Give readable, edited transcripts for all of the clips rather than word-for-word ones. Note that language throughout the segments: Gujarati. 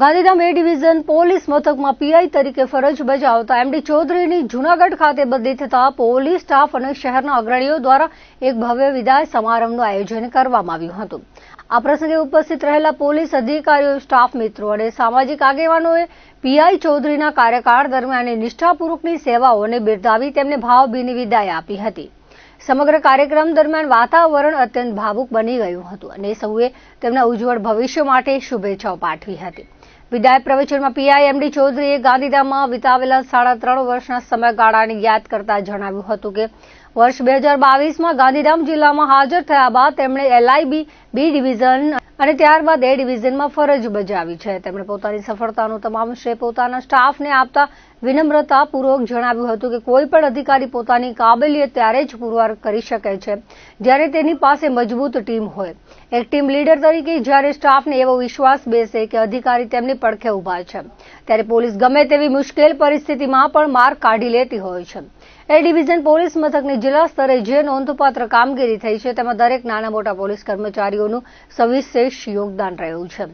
ગાંધીધામ એ ડિવિઝન પોલીસ મથકમાં પીઆઈ તરીકે ફરજ બજાવતા એમડી ચૌધરીની જૂનાગઢ ખાતે બદલી થતા પોલીસ સ્ટાફ અને શહેરના અગ્રણીઓ દ્વારા એક ભવ્ય વિદાય સમારંભનું આયોજન કરવામાં આવ્યું હતું। આ પ્રસંગે ઉપસ્થિત રહેલા પોલીસ અધિકારીઓ, સ્ટાફ મિત્રો અને સામાજિક આગેવાનોએ પીઆઈ ચૌધરીના કાર્યકાળ દરમિયાન નિષ્ઠાપૂર્વકની સેવાઓને બિરદાવી તેમને ભાવભીની વિદાય આપી હતી। સમગ્ર કાર્યક્રમ દરમિયાન વાતાવરણ અત્યંત ભાવુક બની ગયું હતું અને સૌએ તેમના ઉજ્જવળ ભવિષ્ય માટે શુભેચ્છાઓ પાઠવી હતી। વિદાય પ્રવચનમાં પીઆઈ એમડી ચૌધરીએ ગાંધીધામમાં વિતાવેલા 3.5 વર્ષના સમયગાળાને યાદ કરતા જણાવ્યું હતું કે વર્ષ 2022માં ગાંધીધામ જિલ્લામાં હાજર થયા બાદ તેમણે એલઆઈબી બી ડિવિઝન અને ત્યારબાદ એ ડિવિઝનમાં ફરજ બજાવી છે। તેમણે પોતાની સફળતાનો તમામ શ્રેય પોતાના સ્ટાફને આપતા વિનમ્રતાપૂર્વક જણાવ્યું હતું કે કોઈ પણ અધિકારી પોતાની કાબેલિયત ત્યારે જ પુરવાર કરી શકે છે જ્યારે તેની પાસે મજબૂત ટીમ હોય। એક ટીમ લીડર તરીકે જ્યારે સ્ટાફને એવો વિશ્વાસ બેસે કે અધિકારી તેમની પડખે ઊભા છે ત્યારે પોલીસ ગમે તેવી મુશ્કેલ પરિસ્થિતિમાં પણ માર્ગ કાઢી લેતી હોય છે। એ ડિવિઝન પોલીસ મથકની જિલ્લા સ્તરે જે નોંધપાત્ર કામગીરી થઈ છે તેમાં દરેક નાના મોટા પોલીસ કર્મચારીઓનું સવિશેષ યોગદાન રહ્યું છે।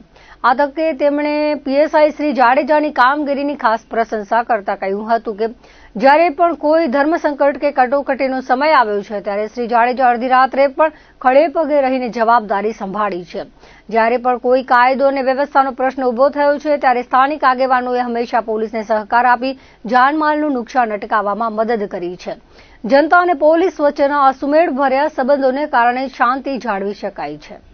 આ તકે તેમણે પીએસઆઈ શ્રી જાડેજાની કામગીરીની ખાસ પ્રશંસા કરતા કહ્યું હતું કે જ્યારે પણ કોઈ ધર્મસંકટ કે કટોકટીનો સમય આવ્યો છે ત્યારે શ્રી જાડેજા અડધી રાત્રે પણ ખડે પગે રહીને જવાબદારી સંભાળી છે। જ્યારે પણ કોઈ કાયદો અને વ્યવસ્થાનો પ્રશ્ન ઉભો થયો છે ત્યારે સ્થાનિક આગેવાનોએ હંમેશા પોલીસને સહકાર આપી જાનમાલનું નુકસાન અટકાવવામાં મદદ કરી છે। જનતા અને પોલીસ વચ્ચેના અસુમેળભર્યા સંબંધોને કારણે શાંતિ જાળવી શકાય છે।